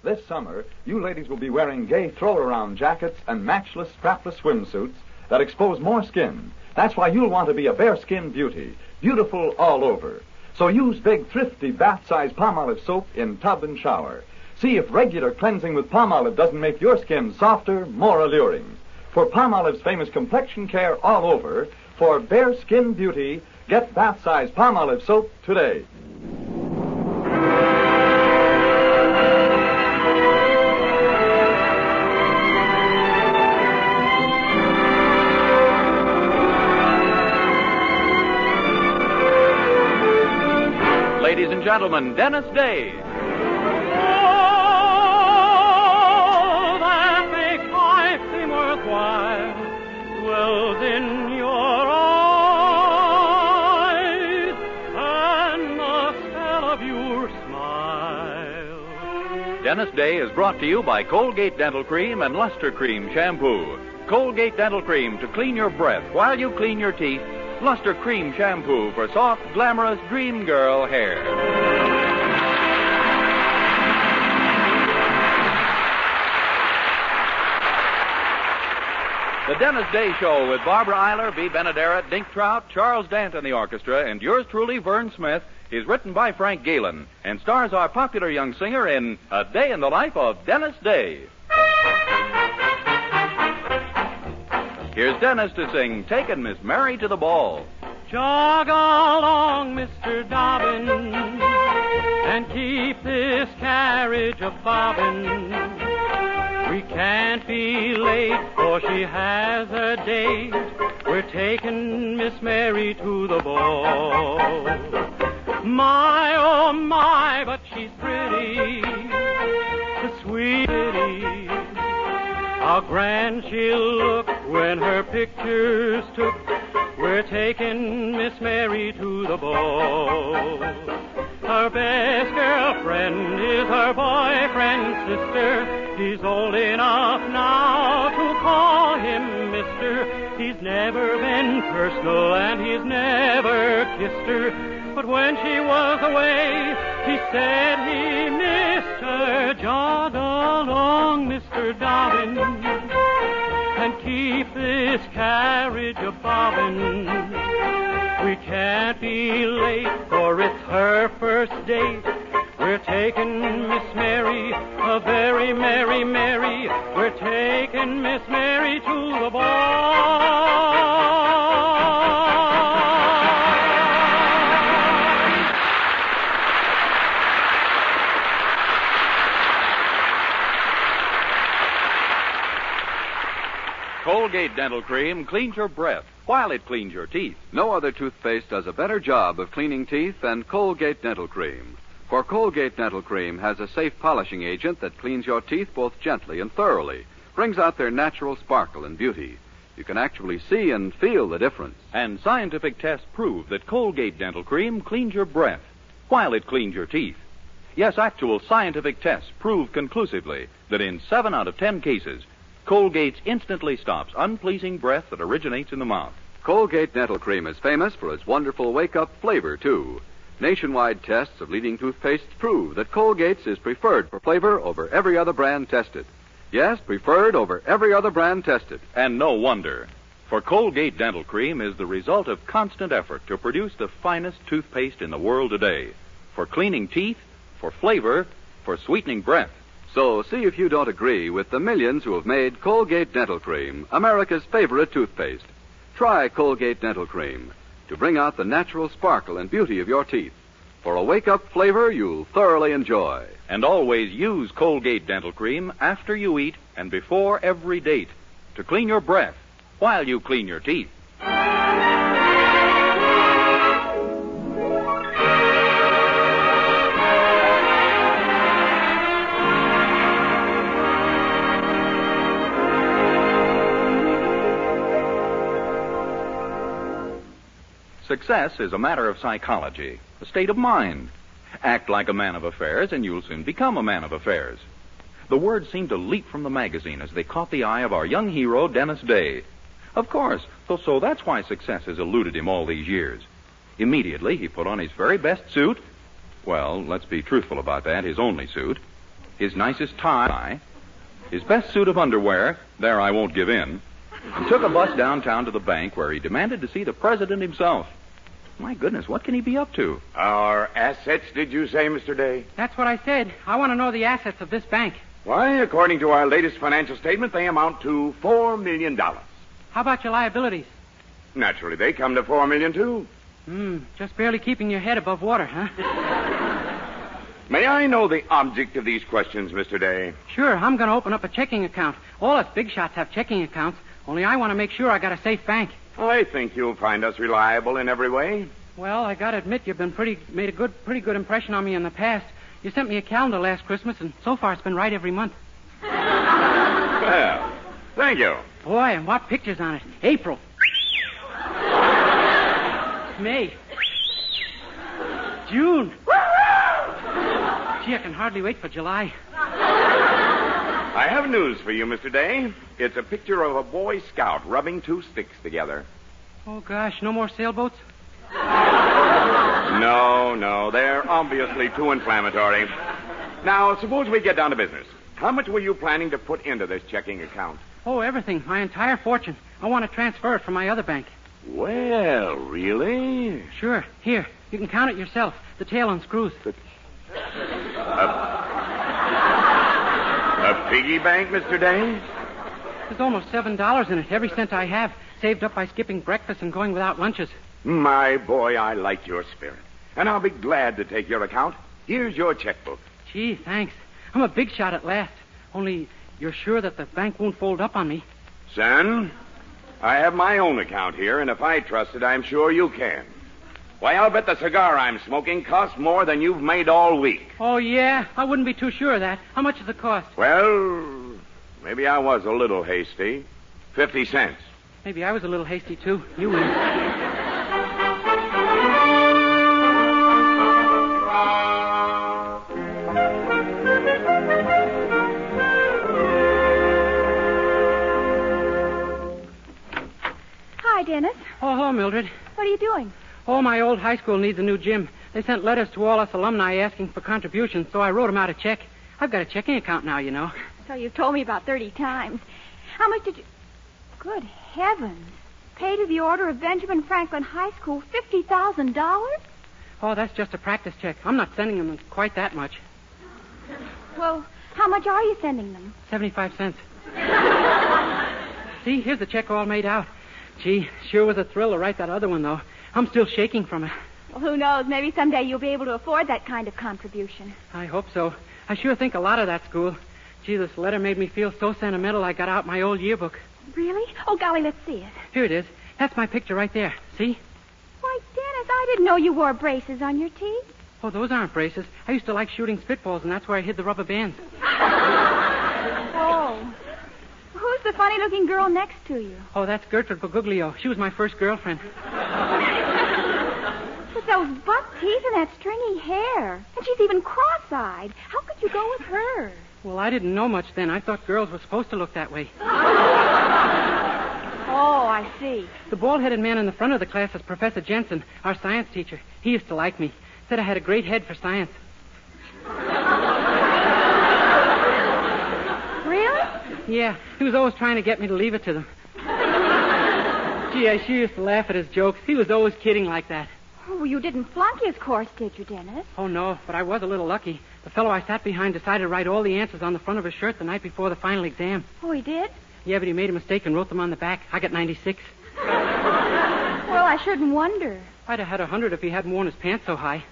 This summer, you ladies will be wearing gay throw-around jackets and matchless strapless swimsuits that expose more skin. That's why you'll want to be a bare-skin beauty, beautiful all over. So use big, thrifty, bath-size Palmolive soap in tub and shower. See if regular cleansing with Palmolive doesn't make your skin softer, more alluring. For Palmolive's famous complexion care all over, for bare-skin beauty, get bath-size Palmolive soap today. Ladies and gentlemen, Dennis Day. Oh, that makes life seem worthwhile dwells in your eyes and the spell of your smile. Dennis Day is brought to you by Colgate Dental Cream and Luster Cream Shampoo. Colgate Dental Cream to clean your breath while you clean your teeth. Luster Cream Shampoo for soft, glamorous dream girl hair. The Dennis Day Show with Barbara Eiler, B. Benaderet, Dink Trout, Charles Dant and the orchestra, and yours truly, Vern Smith, is written by Frank Galen and stars our popular young singer in A Day in the Life of Dennis Day. Here's Dennis to sing Takin' Miss Mary to the Ball. Jog along, Mr. Dobbin, and keep this carriage a-bobbin'. We can't be late, for she has a date. We're taking Miss Mary to the ball. My, oh my, but she's pretty, the sweet lady. How grand she'll look when her picture's took. We're taking Miss Mary to the ball. Her best girlfriend is her boyfriend's sister. He's old enough now to call him mister. He's never been personal and he's never kissed her. But when she was away, he said he missed her. Jog along, Mr. Dobbin, and keep this carriage a-bobbin'. We can't be late, for it's her first date. We're taking Miss Mary, a very merry Mary. We're taking Miss Mary to the ball. Colgate Dental Cream cleans your breath while it cleans your teeth. No other toothpaste does a better job of cleaning teeth than Colgate Dental Cream. For Colgate Dental Cream has a safe polishing agent that cleans your teeth both gently and thoroughly, brings out their natural sparkle and beauty. You can actually see and feel the difference. And scientific tests prove that Colgate Dental Cream cleans your breath while it cleans your teeth. Yes, actual scientific tests prove conclusively that in 7 out of 10 cases, Colgate instantly stops unpleasing breath that originates in the mouth. Colgate Dental Cream is famous for its wonderful wake-up flavor, too. Nationwide tests of leading toothpastes prove that Colgate's is preferred for flavor over every other brand tested. Yes, preferred over every other brand tested. And no wonder, for Colgate Dental Cream is the result of constant effort to produce the finest toothpaste in the world today. For cleaning teeth, for flavor, for sweetening breath. So see if you don't agree with the millions who have made Colgate Dental Cream America's favorite toothpaste. Try Colgate Dental Cream to bring out the natural sparkle and beauty of your teeth. For a wake-up flavor you'll thoroughly enjoy. And always use Colgate Dental Cream after you eat and before every date to clean your breath while you clean your teeth. Success is a matter of psychology, a state of mind. Act like a man of affairs, and you'll soon become a man of affairs. The words seemed to leap from the magazine as they caught the eye of our young hero, Dennis Day. Of course, so that's why success has eluded him all these years. Immediately, he put on his very best suit. Well, let's be truthful about that, his only suit. his nicest tie, his best suit of underwear, there I won't give in, and took a bus downtown to the bank where he demanded to see the president himself. My goodness, what can he be up to? Our assets, did you say, Mr. Day? That's what I said. I want to know the assets of this bank. Why, according to our latest financial statement, they amount to $4 million. How about your liabilities? Naturally, they come to $4 million, too. Just barely keeping your head above water, huh? May I know the object of these questions, Mr. Day? Sure, I'm going to open up a checking account. All us big shots have checking accounts, only I want to make sure I got a safe bank. I think you'll find us reliable in every way. Well, I got to admit you've been made a pretty good impression on me in the past. You sent me a calendar last Christmas, and so far it's been right every month. Well, thank you. Boy, and what pictures on it. April. May. June. Gee, I can hardly wait for July. I have news for you, Mr. Day. It's a picture of a Boy Scout rubbing two sticks together. Oh, gosh, no more sailboats? No, they're obviously too inflammatory. Now, suppose we get down to business. How much were you planning to put into this checking account? Oh, everything. My entire fortune. I want to transfer it from my other bank. Well, really? Sure. Here, you can count it yourself. The tail unscrews. A piggy bank, Mr. Day? There's almost $7 in it, every cent I have, saved up by skipping breakfast and going without lunches. My boy, I like your spirit. And I'll be glad to take your account. Here's your checkbook. Gee, thanks. I'm a big shot at last. Only, you're sure that the bank won't fold up on me? Son, I have my own account here, and if I trust it, I'm sure you can. Why, I'll bet the cigar I'm smoking costs more than you've made all week. Oh, yeah? I wouldn't be too sure of that. How much does it cost? Well, maybe I was a little hasty. 50 cents. Maybe I was a little hasty, too. You win. Hi, Dennis. Oh, hello, Mildred. What are you doing? Oh, my old high school needs a new gym. They sent letters to all us alumni asking for contributions, so I wrote them out a check. I've got a checking account now, you know. So you've told me about 30 times. How much did you... Good heavens. Pay to the order of Benjamin Franklin High School $50,000? Oh, that's just a practice check. I'm not sending them quite that much. Well, how much are you sending them? 75 cents. See, here's the check all made out. Gee, sure was a thrill to write that other one, though. I'm still shaking from it. Well, who knows? Maybe someday you'll be able to afford that kind of contribution. I hope so. I sure think a lot of that school. Gee, this letter made me feel so sentimental I got out my old yearbook. Really? Oh, golly, let's see it. Here it is. That's my picture right there. See? Why, Dennis, I didn't know you wore braces on your teeth. Oh, those aren't braces. I used to like shooting spitballs, and that's where I hid the rubber bands. Oh. Who's the funny-looking girl next to you? Oh, that's Gertrude Bergoglio. She was my first girlfriend. With those buck teeth and that stringy hair. And she's even cross-eyed. How could you go with her? Well, I didn't know much then. I thought girls were supposed to look that way. Oh, I see. The bald-headed man in the front of the class is Professor Jensen, our science teacher. He used to like me. Said I had a great head for science. Really? Yeah, he was always trying to get me to leave it to them. Gee, I sure used to laugh at his jokes. He was always kidding like that. Oh, you didn't flunk his course, did you, Dennis? Oh, no, but I was a little lucky. The fellow I sat behind decided to write all the answers on the front of his shirt the night before the final exam. Oh, he did? Yeah, but he made a mistake and wrote them on the back. I got 96. Well, I shouldn't wonder. I'd have had 100 if he hadn't worn his pants so high.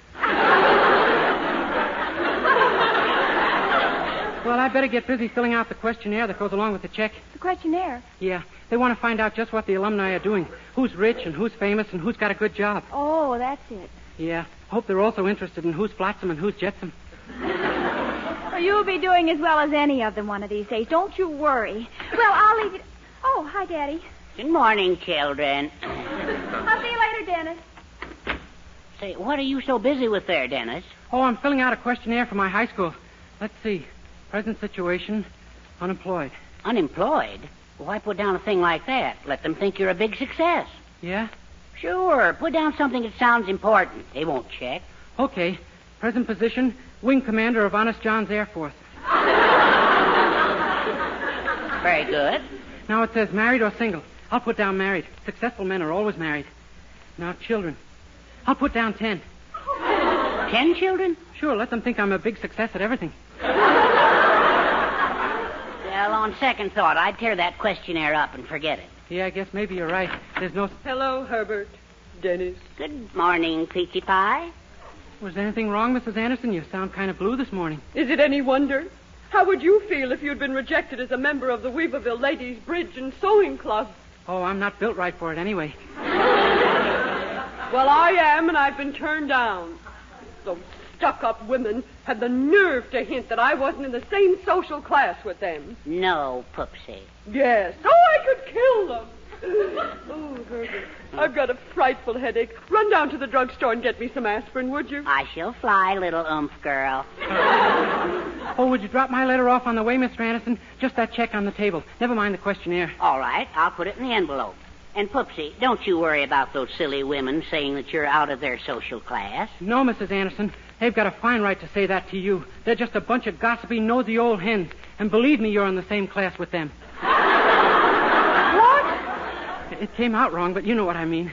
Well, I better get busy filling out the questionnaire that goes along with the check. The questionnaire? Yeah. They want to find out just what the alumni are doing. Who's rich and who's famous and who's got a good job. Oh, that's it. Yeah. Hope they're also interested in who's flotsam and who's jetsam. Well, you'll be doing as well as any of them one of these days. Don't you worry. Well, I'll leave it... Oh, hi, Daddy. Good morning, children. I'll see you later, Dennis. Say, what are you so busy with there, Dennis? Oh, I'm filling out a questionnaire for my high school. Let's see. Present situation, unemployed. Unemployed? Why put down a thing like that? Let them think you're a big success. Yeah? Sure. Put down something that sounds important. They won't check. Okay. Present position, wing commander of Honest John's Air Force. Very good. Now it says married or single. I'll put down married. Successful men are always married. Now children. I'll put down 10. 10 children? Sure, let them think I'm a big success at everything. Well, on second thought, I'd tear that questionnaire up and forget it. Yeah, I guess maybe you're right. There's no... Hello, Herbert. Dennis. Good morning, Peachy Pie. Was there anything wrong, Mrs. Anderson? You sound kind of blue this morning. Is it any wonder? How would you feel if you'd been rejected as a member of the Weaverville Ladies' Bridge and Sewing Club? Oh, I'm not built right for it anyway. Well, I am, and I've been turned down. Those stuck-up women had the nerve to hint that I wasn't in the same social class with them. No, Poopsie. Yes. Oh, I could kill them. Oh, Herbert, I've got a frightful headache. Run down to the drugstore and get me some aspirin, would you? I shall fly, little oomph girl. Oh, would you drop my letter off on the way, Mr. Anderson? Just that check on the table. Never mind the questionnaire. All right, I'll put it in the envelope. And, Poopsie, don't you worry about those silly women saying that you're out of their social class. No, Mrs. Anderson. They've got a fine right to say that to you. They're just a bunch of gossipy, nosy old hens. And believe me, you're in the same class with them. What? It came out wrong, but you know what I mean.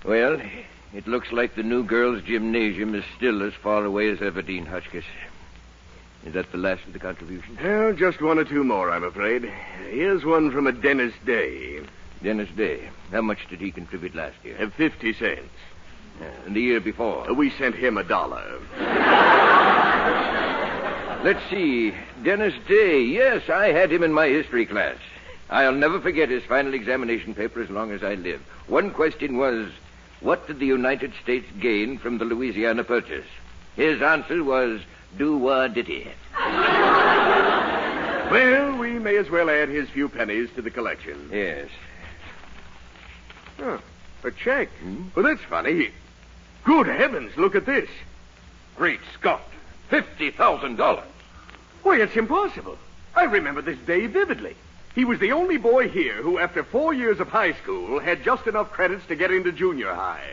Well, it looks like the new girls' gymnasium is still as far away as ever, Dean Hotchkiss. Is that the last of the contributions? Well, just one or two more, I'm afraid. Here's one from a Dennis Day. Dennis Day. How much did he contribute last year? 50 cents. And the year before? We sent him $1. Let's see. Dennis Day. Yes, I had him in my history class. I'll never forget his final examination paper as long as I live. One question was, what did the United States gain from the Louisiana Purchase? His answer was, do-wah-ditty. Well, we may as well add his few pennies to the collection. Yes. Oh, a check. Well, that's funny. Good heavens, look at this. Great Scott. $50,000. Why, it's impossible. I remember this day vividly. He was the only boy here who, after 4 years of high school, had just enough credits to get into junior high.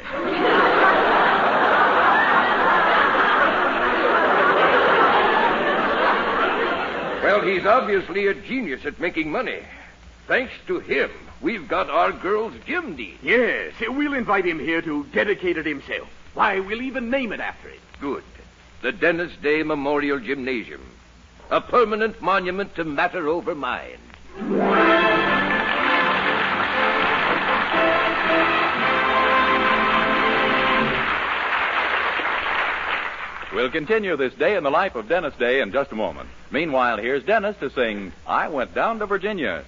Well, he's obviously a genius at making money. Thanks to him, we've got our girls' gym dean. Yes, we'll invite him here to dedicate it himself. Why, we'll even name it after him. Good. The Dennis Day Memorial Gymnasium. A permanent monument to matter over mind. We'll continue this day in the life of Dennis Day in just a moment. Meanwhile, here's Dennis to sing I Went Down to Virginia.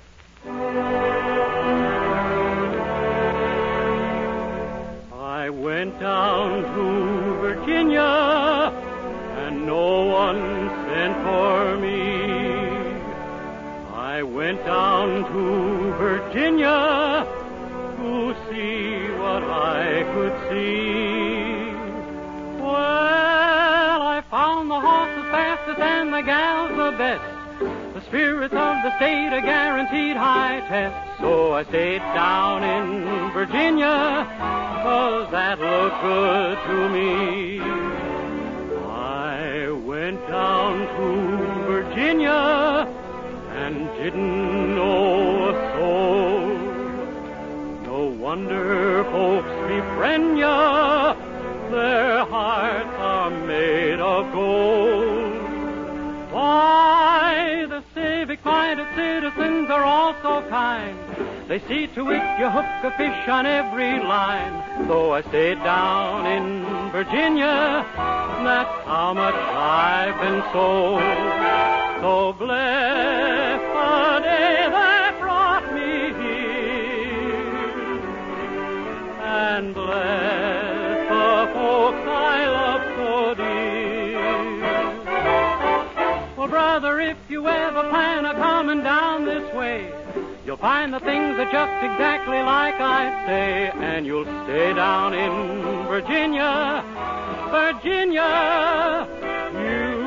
I went down to Virginia, and no one sent for me. I went down to Virginia to see what I could see. Well, I found the horses fastest and the gals the best. The spirits of the state a guaranteed high test. So I stayed down in Virginia, 'cause that looked good to me. I went down to Virginia and didn't know a soul. No wonder folks befriend ya, their hearts are made of gold. Why, the civic-minded citizens are all so kind. They see to it you hook a fish on every line. So I stayed down in Virginia, that's how much I've been sold. So bless the day that brought me here, and bless the folks I love so dear. Well, brother, if you ever plan a coming down this way, you'll find the things are just exactly like I say, and you'll stay down in Virginia, Virginia, USA.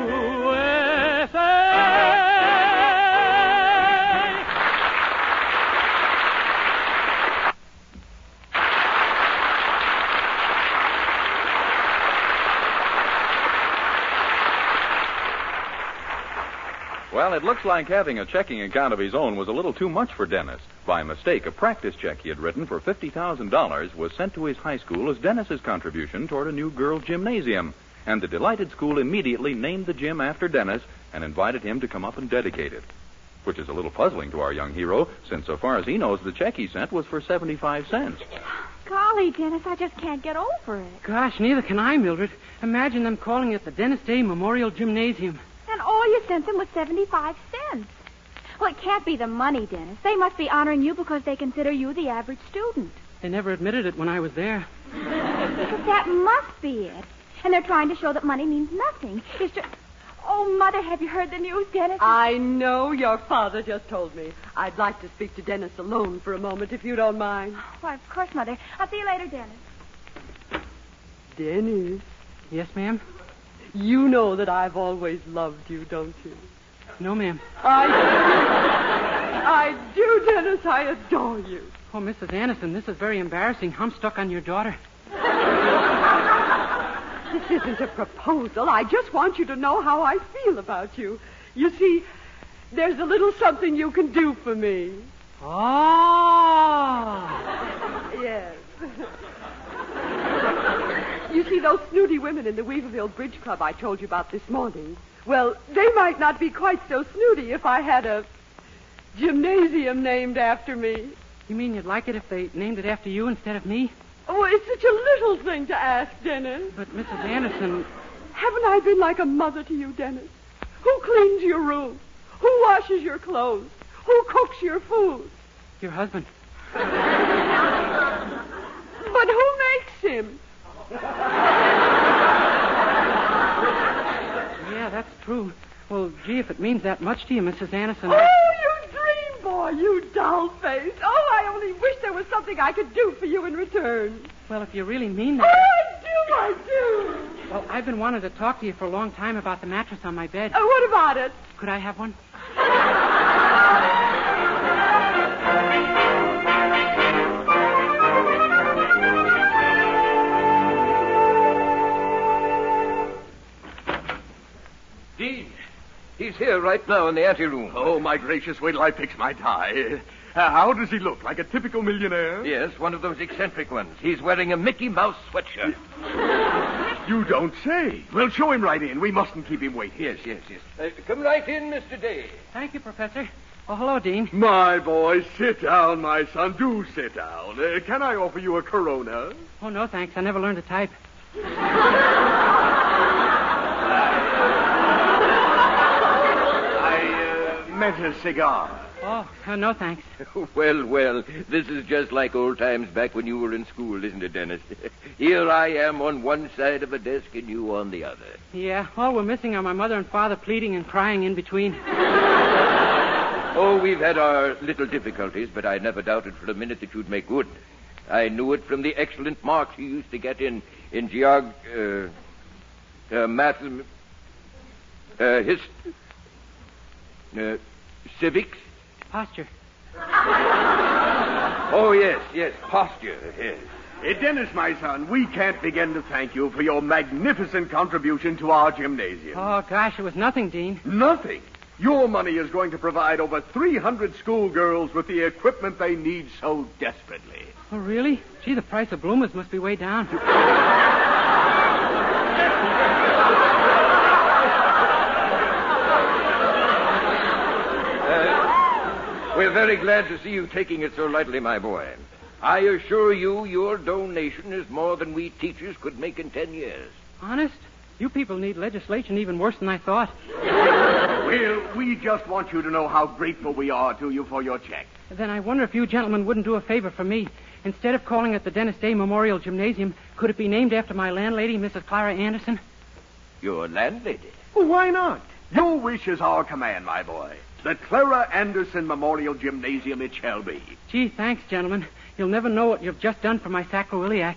Well, it looks like having a checking account of his own was a little too much for Dennis. By mistake, a practice check he had written for $50,000 was sent to his high school as Dennis's contribution toward a new girls' gymnasium. And the delighted school immediately named the gym after Dennis and invited him to come up and dedicate it. Which is a little puzzling to our young hero, since so far as he knows, the check he sent was for 75 cents. Golly, Dennis, I just can't get over it. Gosh, neither can I, Mildred. Imagine them calling it the Dennis Day Memorial Gymnasium. And all you sent them was 75 cents. Well, it can't be the money, Dennis. They must be honoring you because they consider you the average student. They never admitted it when I was there. But that must be it. And they're trying to show that money means nothing. It's just... Oh, Mother, have you heard the news, Dennis? I know. Your father just told me. I'd like to speak to Dennis alone for a moment, if you don't mind. Why, of course, Mother. I'll see you later, Dennis. Dennis, Yes, ma'am? you know that I've always loved you, don't you? No, ma'am. I do, Dennis. I adore you. Oh, Mrs. Anderson, this is very embarrassing. I'm stuck on your daughter. This isn't a proposal. I just want you to know how I feel about you. You see, there's a little something you can do for me. Oh! Yes. You see, those snooty women in the Weaverville Bridge Club I told you about this morning, well, they might not be quite so snooty if I had a gymnasium named after me. You mean you'd like it if they named it after you instead of me? Oh, it's such a little thing to ask, Dennis. But, Mrs. Anderson... Haven't I been like a mother to you, Dennis? Who cleans your room? Who washes your clothes? Who cooks your food? Your husband. But who makes him? Yeah, that's true. Well, gee, if it means that much to you, Mrs. Anderson... Oh, you dream boy, you doll face. Oh, I only wish there was something I could do for you in return. Well, if you really mean Oh, that... I do. Well, I've been wanting to talk to you for a long time about the mattress on my bed. What about it? Could I have one? Dean, he's here right now in the anteroom. Oh, my gracious, wait till I fix my tie. How does he look? Like a typical millionaire? Yes, one of those eccentric ones. He's wearing a Mickey Mouse sweatshirt. You don't say. Well, show him right in. We mustn't keep him waiting. Yes. Come right in, Mr. Day. Thank you, Professor. Oh, hello, Dean. My boy, sit down, my son. Do sit down. Can I offer you a Corona? Oh, no, thanks. I never learned to type. I meant a cigar. Oh, no, thanks. Well, this is just like old times back when you were in school, isn't it, Dennis? Here I am on one side of a desk and you on the other. Yeah, all we're missing are my mother and father pleading and crying in between. Oh, we've had our little difficulties, but I never doubted for a minute that you'd make good. I knew it from the excellent marks you used to get in civics. Posture. Oh, yes, posture, yes. Dennis, my son, we can't begin to thank you for your magnificent contribution to our gymnasium. Oh, gosh, it was nothing, Dean. Nothing. Your money is going to provide over 300 schoolgirls with the equipment they need so desperately. Oh, really? Gee, the price of bloomers must be way down. We're very glad to see you taking it so lightly, my boy. I assure you your donation is more than we teachers could make in 10 years. Honest? You people need legislation even worse than I thought. Well, we just want you to know how grateful we are to you for your check. Then I wonder if you gentlemen wouldn't do a favor for me. Instead of calling it the Dennis Day Memorial Gymnasium, could it be named after my landlady, Mrs. Clara Anderson? Your landlady? Well, why not? Your wish is our command, my boy. The Clara Anderson Memorial Gymnasium it shall be. Gee, thanks, gentlemen. You'll never know what you've just done for my sacroiliac.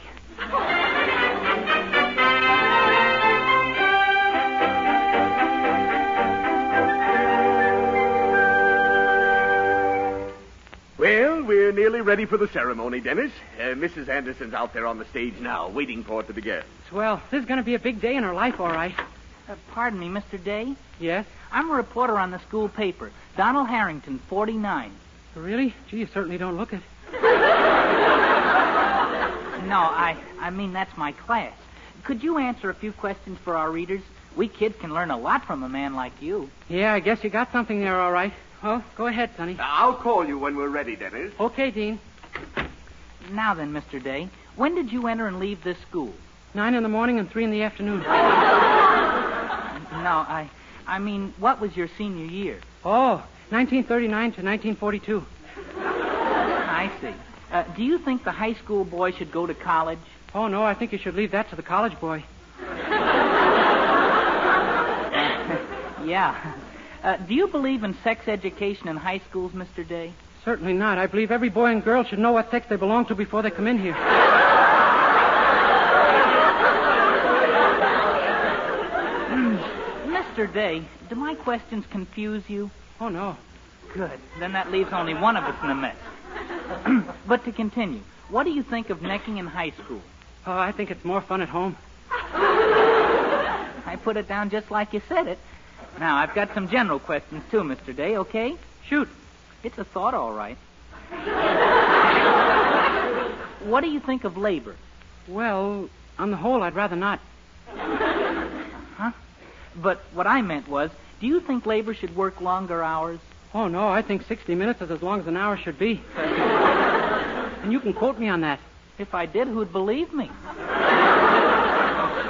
Well, we're nearly ready for the ceremony, Dennis. Mrs. Anderson's out there on the stage now, waiting for it to begin. Swell. This is going to be a big day in her life, all right. Pardon me, Mr. Day? Yes? I'm a reporter on the school paper. Donald Harrington, 49. Really? Gee, you certainly don't look it. No, I mean that's my class. Could you answer a few questions for our readers? We kids can learn a lot from a man like you. Yeah, I guess you got something there, all right. Well, go ahead, Sonny. I'll call you when we're ready, Dennis. Okay, Dean. Now then, Mr. Day, when did you enter and leave this school? 9 in the morning and 3 in the afternoon. No, I mean, what was your senior year? Oh, 1939 to 1942. I see. Do you think the high school boy should go to college? Oh, no, I think you should leave that to the college boy. Yeah. Do you believe in sex education in high schools, Mr. Day? Certainly not. I believe every boy and girl should know what sex they belong to before they come in here. Mr. Day, do my questions confuse you? Oh, no. Good. Then that leaves only one of us in a mess. But to continue, what do you think of necking in high school? Oh, I think it's more fun at home. I put it down just like you said it. Now, I've got some general questions, too, Mr. Day, okay? Shoot. It's a thought, all right. What do you think of labor? Well, on the whole, I'd rather not. Huh? But what I meant was, do you think labor should work longer hours? Oh, no, I think 60 minutes is as long as an hour should be. And you can quote me on that. If I did, who'd believe me?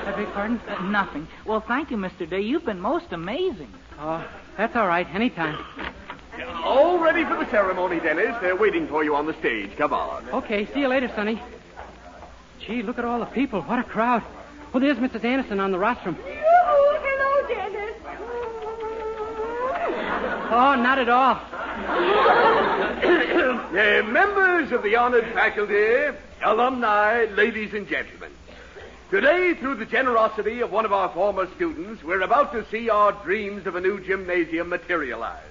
I beg pardon? Nothing. Well, thank you, Mr. Day. You've been most amazing. Oh, that's all right. Anytime. All ready for the ceremony, Dennis. They're waiting for you on the stage. Come on. Okay, see you later, Sonny. Gee, look at all the people. What a crowd. Oh, there's Mrs. Anderson on the rostrum. Hello, Dennis. Oh, not at all. Members of the honored faculty, alumni, ladies and gentlemen. Today, through the generosity of one of our former students, we're about to see our dreams of a new gymnasium materialize.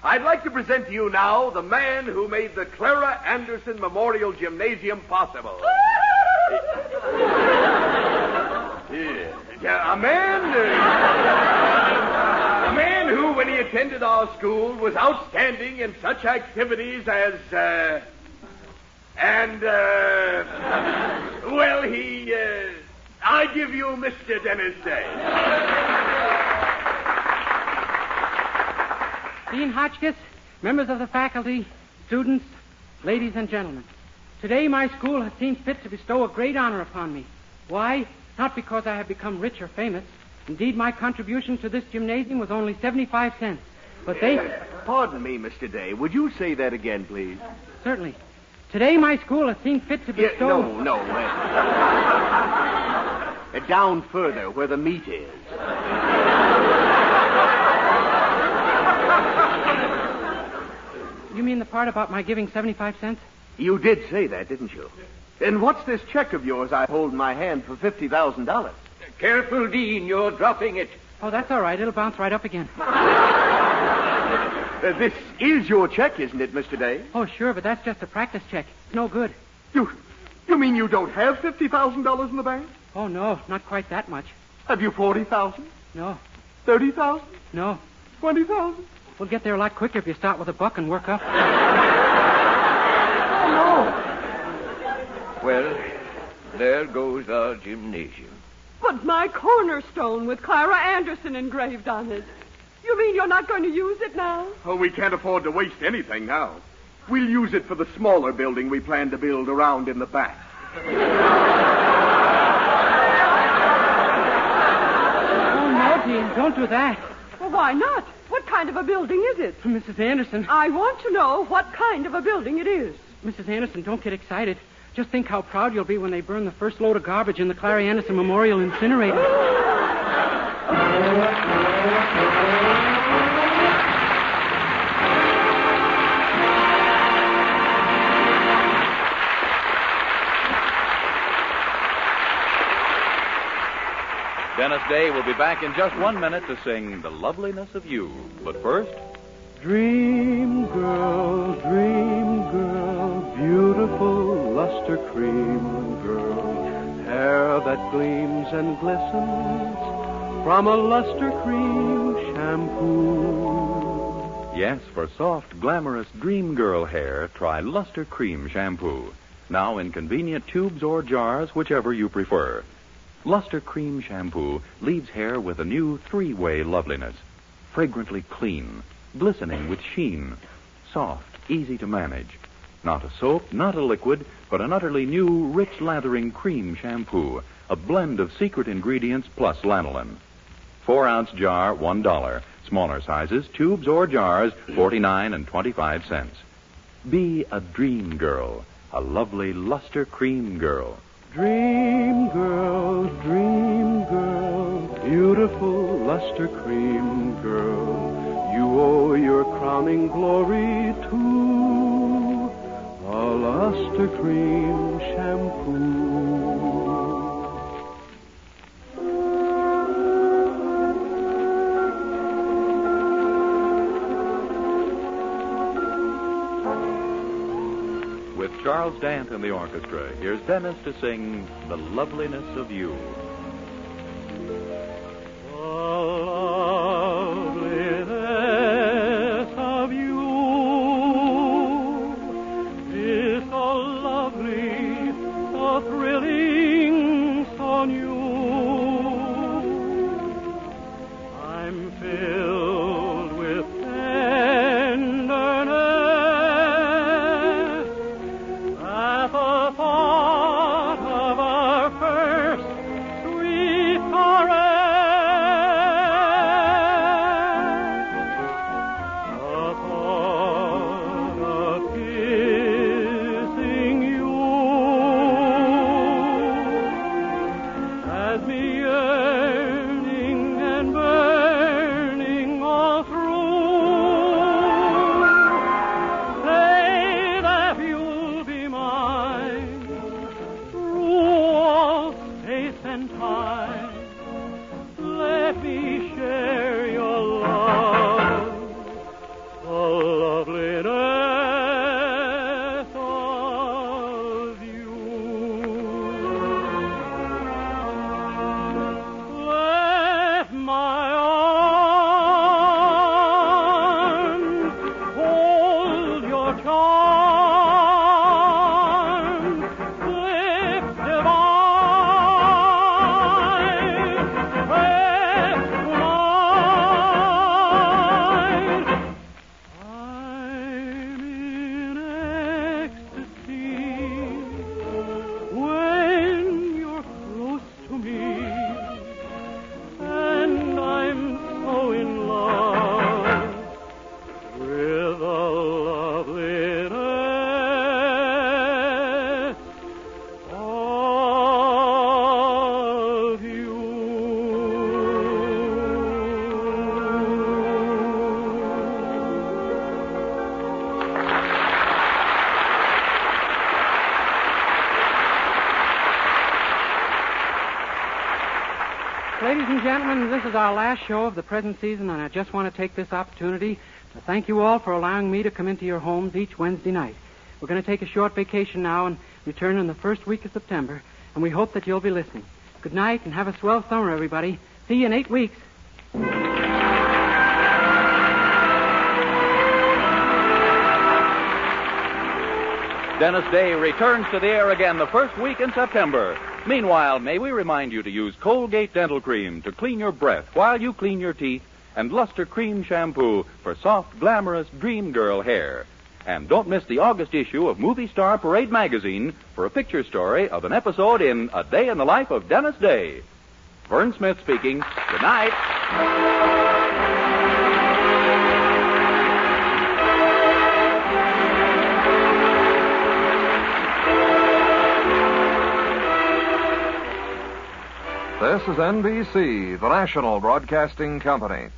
I'd like to present to you now the man who made the Clara Anderson Memorial Gymnasium possible. A man who, when he attended our school, was outstanding in such activities as, I give you Mr. Dennis Day. Dean Hotchkiss, members of the faculty, students, ladies and gentlemen. Today my school has seen fit to bestow a great honor upon me. Why? Not because I have become rich or famous. Indeed, my contribution to this gymnasium was only 75 cents. But they... Pardon me, Mr. Day. Would you say that again, please? Certainly. Today my school has seen fit to bestow... No. Down further, where the meat is. You mean the part about my giving 75 cents? You did say that, didn't you? And what's this check of yours I hold in my hand for $50,000? Careful, Dean. You're dropping it. Oh, that's all right. It'll bounce right up again. This is your check, isn't it, Mr. Day? Oh, sure, but that's just a practice check. It's no good. You mean you don't have $50,000 in the bank? Oh, no, not quite that much. Have you 40,000? No. 30,000? No. 20,000? We'll get there a lot quicker if you start with $1 and work up. Oh, no. Well, there goes our gymnasium. But my cornerstone with Clara Anderson engraved on it. You mean you're not going to use it now? Oh, we can't afford to waste anything now. We'll use it for the smaller building we plan to build around in the back. Oh, no, Dean, don't do that. Well, why not? What kind of a building is it? Mrs. Anderson. I want to know what kind of a building it is. Mrs. Anderson, don't get excited. Just think how proud you'll be when they burn the first load of garbage in the Clara Anderson Memorial Incinerator. Dennis Day will be back in just 1 minute to sing The Loveliness of You. But first... Dream girl, beautiful luster cream girl, hair that gleams and glistens, from a luster cream shampoo. Yes, for soft, glamorous dream girl hair, try Luster Cream Shampoo. Now in convenient tubes or jars, whichever you prefer. Luster Cream Shampoo leaves hair with a new three-way loveliness. Fragrantly clean, glistening with sheen, soft, easy to manage. Not a soap, not a liquid, but an utterly new, rich, lathering cream shampoo. A blend of secret ingredients plus lanolin. 4-ounce jar, $1. Smaller sizes, tubes or jars, 49 and 25 cents. Be a dream girl, a lovely luster cream girl. Dream girl, beautiful luster cream girl, you owe your crowning glory to a luster cream shampoo. With Charles Dant and the orchestra, here's Dennis to sing The Loveliness of You. The loveliness of you is so lovely, so thrilling, so new. I'm filled with tenderness at the thought of our first sweet caress. The thought of kissing you has me yearning and burning all through. Say that you'll be mine through all space and time. Let me share your love, the loveliness of you. Let my arms hold your charm, lips divine, press mine. I'm in ecstasy when you're close to me, and I'm so in love with the loveliness of you. Ladies and gentlemen, this is our last show of the present season, and I just want to take this opportunity to thank you all for allowing me to come into your homes each Wednesday night. We're going to take a short vacation now and return in the first week of September, and we hope that you'll be listening. Good night, and have a swell summer, everybody. See you in 8 weeks. Dennis Day returns to the air again the first week in September. Meanwhile, may we remind you to use Colgate Dental Cream to clean your breath while you clean your teeth, and Luster Cream Shampoo for soft, glamorous dream girl hair. And don't miss the August issue of Movie Star Parade magazine for a picture story of an episode in A Day in the Life of Dennis Day. Vern Smith speaking. Good night. This is NBC, the national broadcasting company.